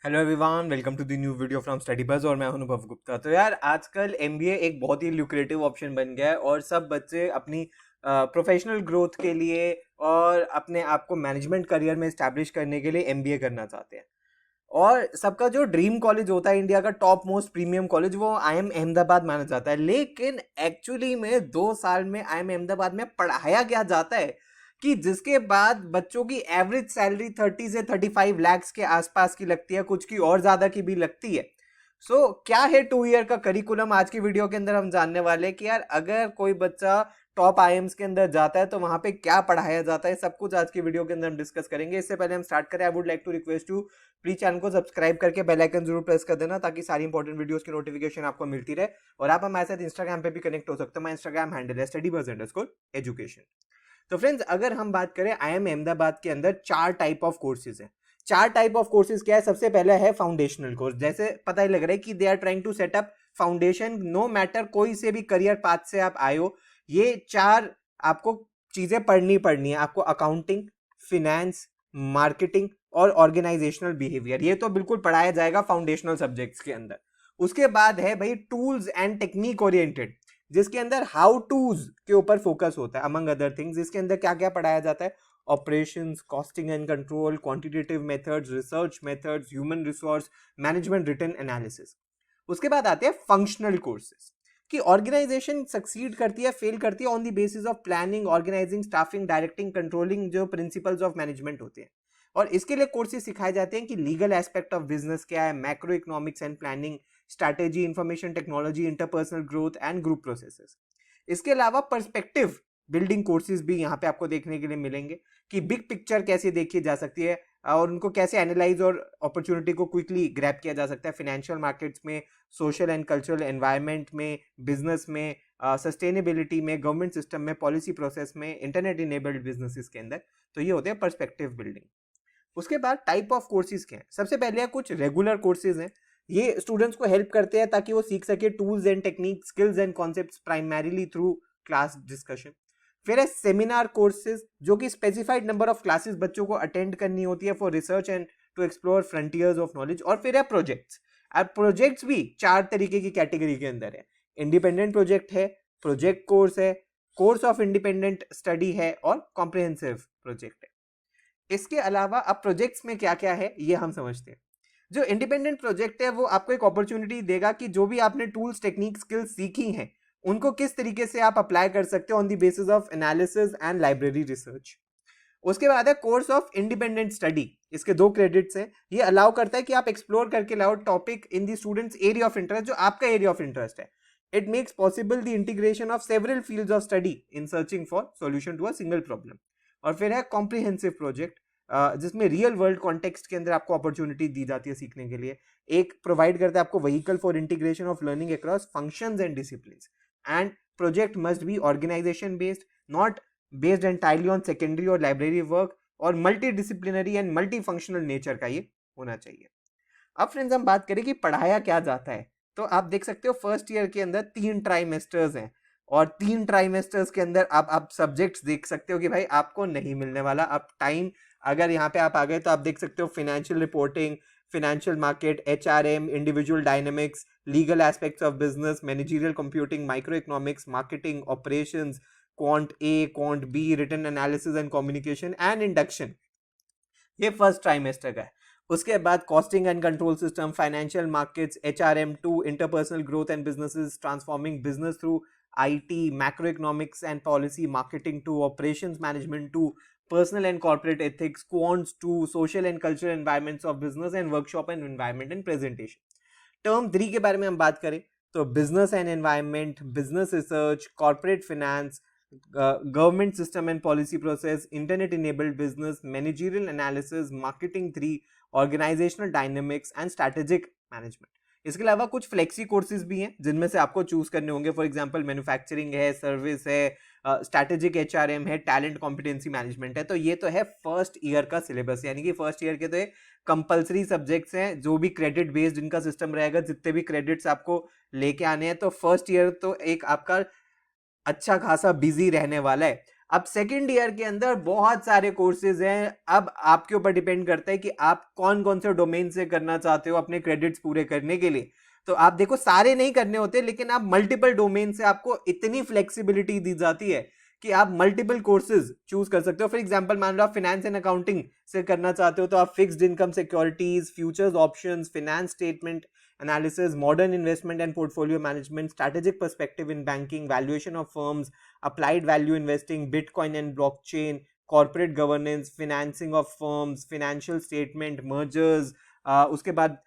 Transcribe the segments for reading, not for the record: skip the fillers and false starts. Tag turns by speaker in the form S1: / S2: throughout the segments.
S1: Hello everyone, welcome to the new video from Study Buzz और मैं हूं अनुभव गुप्ता। तो यार आजकल एमबीए एक बहुत ही ल्यूक्रेटिव ऑप्शन बन गया है और सब बच्चे अपनी प्रोफेशनल ग्रोथ के लिए और अपने आप को मैनेजमेंट करियर में इस्टेब्लिश करने के लिए एमबीए करना चाहते हैं। और सबका जो ड्रीम कॉलेज होता है, इंडिया का टॉप मोस्ट प्रीमियम कॉलेज, वो आईएम अहमदाबाद माना जाता है। लेकिन एक्चुअली में 2 साल में आईएम अहमदाबाद में पढ़ाया क्या जाता है कि जिसके बाद बच्चों की एवरेज सैलरी 30 से 35 लाख के आसपास की लगती है, कुछ की और ज्यादा की भी लगती है। क्या है 2 ईयर का करिकुलम, आज की वीडियो के अंदर हम जानने वाले हैं कि यार अगर कोई बच्चा टॉप आईएम्स के अंदर जाता है तो वहां पे क्या पढ़ाया जाता है, सब कुछ आज की वीडियो के अंदर हम डिस्कस करेंगे। इससे पहले हम स्टार्ट करें, I would like to request you, please channel को सब्सक्राइब करके बेल आइकन जरूर प्रेस कर देना ताकि सारी इंपॉर्टेंट वीडियोस की नोटिफिकेशन आपको मिलती रहे। और आप हमारे साथ इंस्टाग्राम पे भी कनेक्ट हो सकते हो। माय इंस्टाग्राम हैंडल है study_buzz_education। तो फ्रेंड्स, अगर हम बात करें आईएम अहमदाबाद के अंदर 4 टाइप ऑफ कोर्सेज हैं। 4 टाइप ऑफ कोर्सेज क्या है? सबसे पहला है फाउंडेशनल कोर्स। जैसे पता ही लग रहा है कि they are trying to set up foundation, no matter कोई से भी करियर पाथ से आप आए हो, ये 4 आपको चीजें पढ़नी है आपको। अकाउंटिंग, फिनेंस, मार्केटिंग और ऑर्गेनाइजेशनल बिहेवियर, ये तो बिल्कुल पढ़ाया जाएगा फाउंडेशनल सब्जेक्ट्स के अंदर। उसके बाद है भाई टूल्स एंड टेक्निक ओरिएंटेड, जिसके अंदर हाउ टूज के ऊपर फोकस होता है अमंग अदर थिंग्स। इसके अंदर क्या क्या पढ़ाया जाता है? Operations, costing and control, quantitative methods, research methods, human resource management, written analysis. उसके बाद आते हैं फंक्शनल कोर्सेज, कि ऑर्गेनाइजेशन सक्सीड करती है फेल करती है on the basis of planning, organising, staffing, directing, controlling, जो प्रिंसिपल्स ऑफ मैनेजमेंट होते हैं। और इसके लिए कोर्सेज सिखाए जाते हैं कि लीगल एस्पेक्ट ऑफ बिजनेस क्या है, macro economics and planning, strategy, information technology, interpersonal growth and group processes. इसके अलावा पर्सपेक्टिव बिल्डिंग कोर्सेज भी यहाँ पे आपको देखने के लिए मिलेंगे कि बिग पिक्चर कैसे देखी जा सकती है और उनको कैसे एनालाइज और अपॉर्चुनिटी को क्विकली ग्रैब किया जा सकता है फाइनेंशियल मार्केट्स में, सोशल एंड कल्चरल एनवायरनमेंट में, बिजनेस में, सस्टेनेबिलिटी में, गवर्नमेंट सिस्टम में, पॉलिसी प्रोसेस में, इंटरनेट इनेबल्ड बिजनेसेस के अंदर। तो ये होते हैं पर्सपेक्टिव बिल्डिंग। उसके बाद टाइप ऑफ कोर्सेज क्या है? सबसे पहले है कुछ रेगुलर कोर्सेज हैं। ये स्टूडेंट्स को हेल्प करते हैं ताकि वो सीख सके tools and technique, skills and concepts primarily through class discussion. फिर है सेमिनार कोर्सेज, जो कि स्पेसिफाइड नंबर ऑफ क्लासेस बच्चों को अटेंड करनी होती है for research and to explore frontiers of knowledge. और फिर है प्रोजेक्ट्स। अब प्रोजेक्ट्स भी 4 तरीके की कैटेगरी के अंदर है। इंडिपेंडेंट प्रोजेक्ट है, प्रोजेक्ट कोर्स है, कोर्स ऑफ इंडिपेंडेंट स्टडी है और कॉम्प्रिहेंसिव प्रोजेक्ट है। इसके अलावा अब प्रोजेक्ट्स में क्या क्या है ये हम समझते हैं। जो इंडिपेंडेंट प्रोजेक्ट है वो आपको एक अपॉर्चुनिटी देगा कि जो भी आपने टूल्स, टेक्निक, स्किल्स सीखी हैं उनको किस तरीके से आप अप्लाई कर सकते हो on the basis of analysis and library research. उसके बाद है कोर्स ऑफ इंडिपेंडेंट स्टडी। इसके 2 क्रेडिट्स हैं। ये अलाउ करता है कि आप एक्सप्लोर करके लाओ topic in the students area of interest, जो आपका एरिया ऑफ इंटरेस्ट है। It makes possible the integration of several fields of study in searching for solution to a single problem. और फिर है कॉम्प्रिहेंसिव प्रोजेक्ट, जिसमें real world context के अंदर आपको अपॉर्चुनिटी दी जाती है सीखने के लिए। एक प्रोवाइड करता है आपको vehicle for integration of learning across functions and disciplines. And project must be organisation based, not based entirely on secondary और लाइब्रेरी वर्क, और multi disciplinary and multi functional nature का ये होना चाहिए। अब फ्रेंड्स, हम बात करें कि पढ़ाया क्या जाता है। तो आप देख सकते हो फर्स्ट ईयर के अंदर 3 ट्राइमेस्टर्स हैं, और 3 ट्राइमेस्टर्स के अंदर आप सब्जेक्ट्स देख सकते हो कि भाई आपको नहीं मिलने वाला अब टाइम। अगर यहाँ पे आप आ गए तो आप देख सकते हो financial reporting, financial market, HRM, individual dynamics, legal aspects of business, managerial computing, micro economics, marketing, operations, quant A, quant B, written analysis and communication and induction. ये फर्स्ट ट्राइमेस्टर का है। उसके बाद costing and control system, financial markets, HRM 2, interpersonal growth and businesses, transforming business through IT, macro economics and policy, marketing 2, operations management 2, personal and corporate ethics, quants 2, social and cultural environments of business and workshop and environment and presentation. Term 3 के बारे में हम बात करें तो business and environment, business research, corporate finance, government system and policy process, internet enabled business, managerial analysis, marketing 3, organisational dynamics and strategic management. इसके अलावा कुछ फ्लेक्सी कोर्सेज भी हैं जिनमें से आपको चूज करने होंगे। फॉर एग्जांपल मैन्युफैक्चरिंग है, सर्विस है, स्ट्रैटेजिक एचआरएम है, टैलेंट कॉम्पिटेंसी मैनेजमेंट है। तो ये तो है फर्स्ट ईयर का सिलेबस, यानी कि फर्स्ट ईयर के तो कंपलसरी सब्जेक्ट्स हैं, जो भी क्रेडिट बेस्ड इनका सिस्टम रहेगा, जितने भी क्रेडिट्स आपको लेके आने हैं। तो फर्स्ट ईयर तो एक आपका अच्छा खासा बिजी रहने वाला है। अब सेकेंड ईयर के अंदर बहुत सारे कोर्सेज हैं, अब आपके ऊपर डिपेंड करता है कि आप कौन कौन से डोमेन से करना चाहते हो अपने क्रेडिट्स पूरे करने के लिए। तो आप देखो सारे नहीं करने होते, लेकिन आप मल्टीपल डोमेन से आपको इतनी फ्लेक्सिबिलिटी दी जाती है कि आप मल्टीपल कोर्सेज चूज कर सकते हो। फॉर एग्जांपल मान लो आप फाइनेंस एंड अकाउंटिंग से करना चाहते हो तो आप fixed income securities, futures options, finance statement analysis, modern investment and portfolio management, strategic perspective in banking, valuation of firms, applied value investing, Bitcoin and blockchain, corporate governance, financing of firms, financial statement, mergers, उसके बाद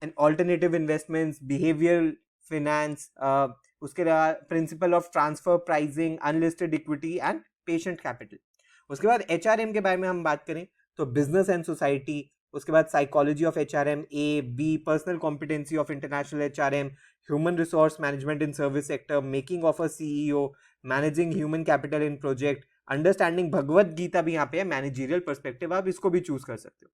S1: and alternative investments, behavioral finance, उसके बाद principle of transfer pricing, unlisted equity and patient capital। उसके बाद HRM के बारे में हम बात करें तो बिजनेस एंड सोसाइटी, उसके बाद psychology of HRM, A B personal competency of international HRM, human resource management in service sector, making of a CEO, managing human capital in project, understanding Bhagavad Gita भी यहाँ पे है, मैनेजरियल पर्सपेक्टिव, आप इसको भी choose कर सकते हो।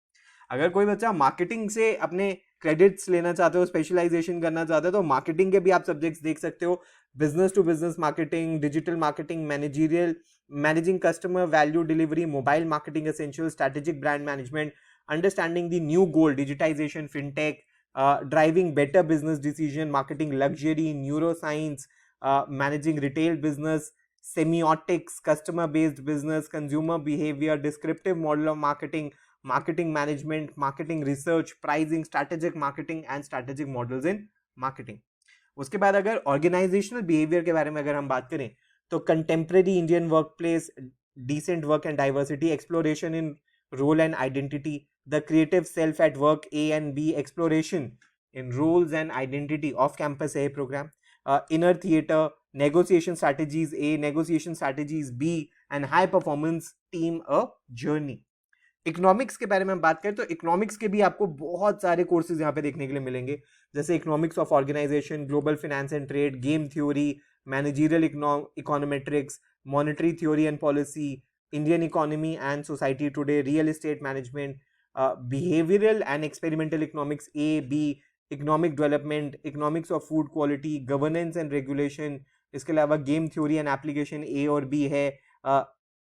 S1: अगर कोई बच्चा मार्केटिंग से अपने क्रेडिट्स लेना चाहते हो, स्पेशलाइजेशन करना चाहते हो, तो मार्केटिंग के भी आप सब्जेक्ट्स देख सकते हो, business to business marketing, digital marketing, managerial, managing customer value delivery, mobile marketing essential, strategic brand management, understanding the new goal, digitisation, fintech, driving better business decision, marketing luxury, neuro science, managing retail business, semiotics, customer based business, consumer behavior, descriptive model of marketing, marketing management, marketing research, pricing, strategic marketing and strategic models in marketing। उसके बाद अगर organisational behaviour के बारे में अगर हम बात करें तो contemporary Indian work place, decent work and diversity, exploration in role and identity, the creative self at work A and B, exploration in roles and identity of campus A programme, inner theater, negotiation strategies A, negotiation strategies B and high performance team a journey। Economics के बारे में हम बात करें तो economics के भी आपको बहुत सारे कोर्सेज यहाँ पे देखने के लिए मिलेंगे, जैसे economics of organisation, global finance and trade, game theory, managerial econometrics, monetary theory and policy, Indian economy and society today, real estate management, behavioural and experimental economics A B, economic development, economics of food quality, governance and regulation. इसके अलावा game theory and application A और B है,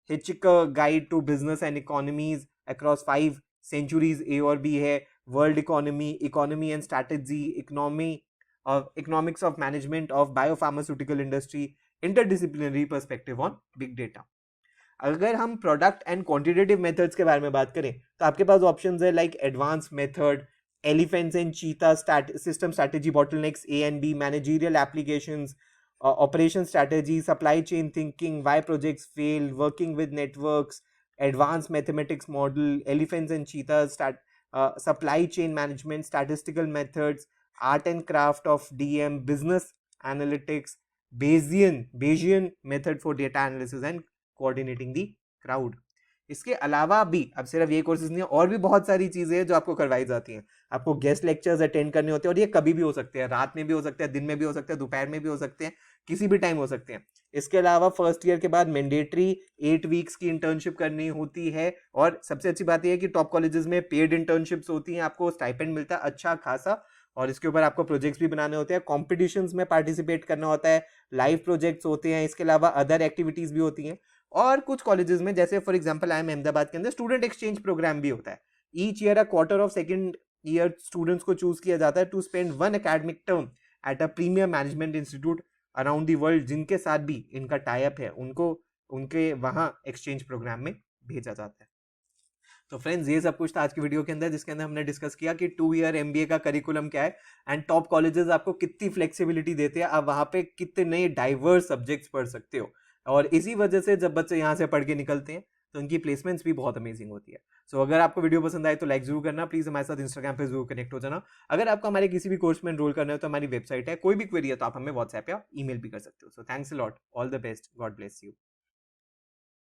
S1: hitchhiker guide to business and economies across 5 centuries A और B है, world economy, economy and strategy, economics of management of biopharmaceutical industry, interdisciplinary perspective on big data. अगर हम product and quantitative methods के बारे में बात करें तो आपके पास ऑप्शंस है like advance method, elephants and cheetah system strategy, bottlenecks A and B, managerial applications, operation strategy, supply chain thinking, why projects fail, working with networks, advanced mathematics model, elephants and cheetahs, supply chain management, statistical methods, art and craft of DM, business analytics, Bayesian method for data analysis and coordinating the crowd। इसके अलावा भी अब सिर्फ ये courses नहीं है, और भी बहुत सारी चीजें हैं जो आपको करवाई जाती हैं। आपको गेस्ट लेक्चर्स अटेंड करने होते हैं और ये कभी भी हो सकते हैं, रात में भी हो सकते हैं, दिन में भी हो सकते हैं, दोपहर में भी हो सकते हैं, किसी भी टाइम हो सकते हैं। इसके अलावा फर्स्ट ईयर के बाद मैंडेटरी 8 वीक्स की इंटर्नशिप करनी होती है, और सबसे अच्छी बात यह है कि टॉप कॉलेजेस में पेड इंटर्नशिप्स होती हैं, आपको स्टाइपेंड मिलता है अच्छा खासा, और इसके ऊपर आपको प्रोजेक्ट्स भी बनाने होते हैं, कॉम्पिटिशन्स में पार्टिसिपेट करना होता है, लाइव प्रोजेक्ट्स होते हैं, इसके अलावा अदर एक्टिविटीज भी होती हैं। और कुछ कॉलेजेस में जैसे फॉर एग्जांपल IIM अहमदाबाद के अंदर स्टूडेंट एक्सचेंज प्रोग्राम भी होता है। Each year a quarter of second year students को चूज किया जाता है to spend 1 academic term at a premier management institute around the world, जिनके साथ भी इनका टाई अप है, उनको उनके वहां एक्सचेंज प्रोग्राम में भेजा जाता है। तो फ्रेंड्स ये सब कुछ था आज की वीडियो के अंदर, जिसके अंदर हमने डिस्कस किया कि 2 ईयर MBA का करिकुलम क्या है एंड टॉप कॉलेजेस आपको कितनी फ्लेक्सिबिलिटी देते हैं, आप वहां पे कितने डाइवर्स सब्जेक्ट्स पढ़ सकते हो, और इसी वजह से जब बच्चे यहाँ से पढ़ के निकलते हैं तो उनकी प्लेसमेंट्स भी बहुत अमेजिंग होती है। सो अगर आपको वीडियो पसंद आए तो लाइक जरूर करना, प्लीज हमारे साथ इंस्टाग्राम पे जरूर कनेक्ट हो जाना। अगर आपको हमारे किसी भी कोर्स में एनरोल करना है तो हमारी वेबसाइट है, कोई भी क्वेरी है तो आप हमें व्हाट्सएप या ईमेल भी कर सकते हो। So thanks a lot, all the best, God bless you.